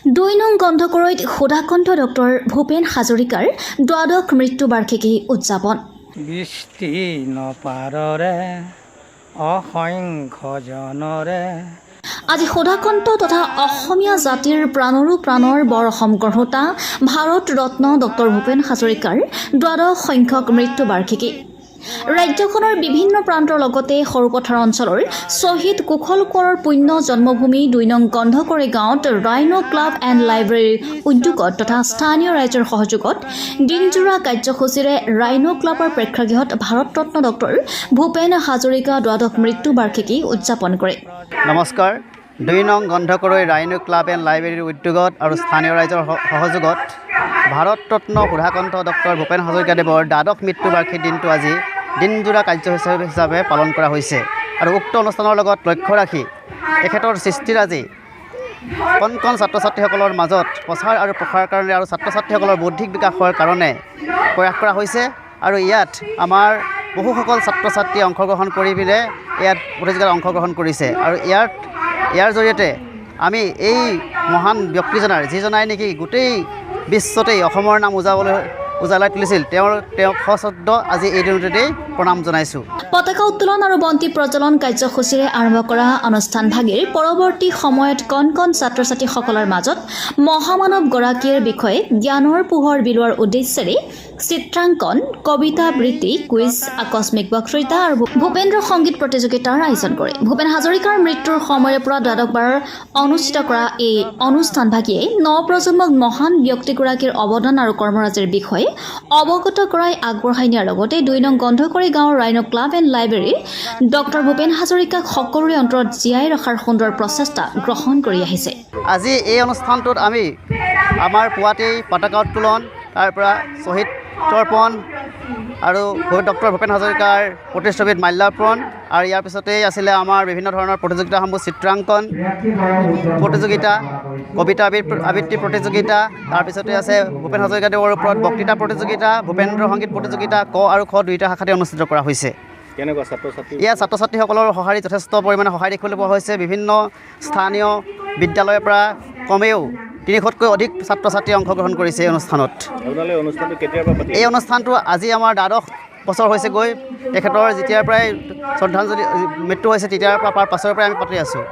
2 নং গন্ধকৰৈত সুধাকণ্ঠ ডক্টৰ ভূপেন হাজৰিকাৰ দ্বাদশ মৃত্যুবাৰ্ষিকী উদযাপন। বৃষ্টি নপাৰৰে অসংখ্য জনৰে আজি সুধাকণ্ঠ তথা অসমীয়া জাতিৰ প্ৰাণৰো প্ৰাণৰ বৰ অসম গঢ়োতা ভাৰত ৰত্ন ডক্টৰ ভূপেন হাজৰিকাৰ দ্বাদশ সংখ্যক মৃত্যুবাৰ্ষিকী। ৰাজ্যখনৰ বিভিন্ন প্ৰান্তৰ লগতে সৰুপথাৰ অঞ্চলৰ শ্বহীদ কুশল কোঁৱৰৰ পুণ্য জন্মভূমি 2 নং গন্ধকৰৈ গাঁৱত ৰাইনো ক্লাব এণ্ড লাইব্ৰেৰীৰ উদ্যোগত তথা স্থানীয় ৰাইজৰ সহযোগত দিনজোৰা কাৰ্যসূচীৰে ৰাইনো ক্লাবৰ প্ৰেক্ষাগৃহত ভাৰত ৰত্ন ডক্টৰ ভূপেন হাজৰিকা দ্বাদশ মৃত্যুবাৰ্ষিকী উদযাপন কৰে। নমস্কাৰ। 2 নং গন্ধকৰৈ ৰাইনো ক্লাব এণ্ড লাইব্ৰেৰীৰ উদ্যোগত আৰু স্থানীয় ৰাইজৰ সহযোগত ভাৰত ৰত্ন সুধাকণ্ঠ ডক্টৰ ভূপেন হাজৰিকাদেৱৰ দ্বাদশ মৃত্যুবাৰ্ষিকী দিনটো আজি দিনজোৰা কাৰ্যসূচী হিচাপে পালন কৰা হৈছে আৰু উক্ত অনুষ্ঠানৰ লগত লক্ষ্য ৰাখি তেখেতৰ সৃষ্টিৰাজি কণ কণ ছাত্ৰ ছাত্ৰীসকলৰ মাজত প্ৰচাৰ আৰু প্ৰসাৰৰ কাৰণে আৰু ছাত্ৰ ছাত্ৰীসকলৰ বৌদ্ধিক বিকাশৰ কাৰণে প্ৰয়াস কৰা হৈছে আৰু ইয়াত আমাৰ বহুসকল ছাত্ৰ ছাত্ৰীয়ে অংশগ্ৰহণ কৰি পিনে ইয়াত প্ৰতিযোগিতাত অংশগ্ৰহণ কৰিছে আৰু ইয়াৰ জৰিয়তে আমি এই মহান ব্যক্তিজনাৰ যিজনাই নেকি গোটেই বিশ্বতেই অসমৰ নাম উজালাই তুলিছিল তেওঁক সশ্ৰদ্ধ আজি এই দিনটোতেই প্ৰণাম জনাইছোঁ। পতাকা উত্তোলন আৰু বন্তি প্ৰজ্বলন কাৰ্যসূচীৰে আৰম্ভ কৰা অনুষ্ঠানভাগিৰ পৰৱৰ্তী সময়ত কণ কণ ছাত্ৰ ছাত্ৰীসকলৰ মাজত মহামানৱগৰাকীৰ বিষয়ে জ্ঞানৰ পোহৰ বিলোৱাৰ উদ্দেশ্যেৰে চিত্ৰাংকন, কবিতা আবৃত্তি, কুইজ, আকস্মিক বক্তৃতা আৰু ভূপেন্দ্ৰ সংগীত প্ৰতিযোগিতাৰ আয়োজন কৰে। ভূপেন হাজৰিকাৰ মৃত্যুৰ সময়ৰে পৰা দ্বাদশবাৰ অনুষ্ঠিত কৰা এই অনুষ্ঠানভাগিয়ে নৱপ্ৰজন্মক মহান ব্যক্তিগৰাকীৰ অৱদান আৰু কৰ্মৰাজিৰ বিষয়ে অৱগত কৰাই আগবঢ়াই নিয়াৰ লগতে 2 নং গন্ধকৰৈ গাঁৱৰ ৰাইনো ক্লাব এণ্ড লাইব্ৰেৰীৰ ডক্টৰ ভূপেন হাজৰিকাক সকলোৰে অন্তৰত জীয়াই ৰখাৰ সুন্দৰ প্ৰচেষ্টা গ্ৰহণ কৰি আহিছে। আজি এই অনুষ্ঠানটোত আমি আমাৰ পুৱাতেই পতাকা উত্তোলন, তাৰ পৰা শ্বহীদ তৰ্পণ আৰু ডক্টৰ ভূপেন হাজৰিকাৰ প্ৰতিচ্ছবিত মাল্যাৰ্পণ আৰু ইয়াৰ পিছতেই আছিলে আমাৰ বিভিন্ন ধৰণৰ প্ৰতিযোগিতাসমূহ চিত্ৰাংকন প্ৰতিযোগিতা, কবিতা আবৃত্তি প্ৰতিযোগিতা, তাৰপিছতে আছে ভূপেন হাজৰিকাদেৱৰ ওপৰত বক্তৃতা প্ৰতিযোগিতা, ভূপেন্দ্ৰ সংগীত প্ৰতিযোগিতা, ক আৰু খ দুয়োটা শাখাতে অনুষ্ঠিত কৰা হৈছে। কেনেকুৱা ছাত্ৰ-ছাত্ৰী? ইয়াত ছাত্ৰ ছাত্ৰীসকলৰ সঁহাৰি যথেষ্ট পৰিমাণে সহায় দেখিবলৈ পোৱা হৈছে। বিভিন্ন স্থানীয় বিদ্যালয়ৰ পৰা কমেও 300তকৈ অধিক ছাত্ৰ ছাত্ৰীয়ে অংশগ্ৰহণ কৰিছে এই অনুষ্ঠানত। এই অনুষ্ঠানটো আজি আমাৰ দ্বাদশ বছৰ হৈছেগৈ। তেখেতৰ যেতিয়াৰ পৰাই শ্ৰদ্ধাঞ্জলি মৃত্যু হৈছে তেতিয়াৰ পৰা পাছৰ পৰাই আমি পাতি আছোঁ।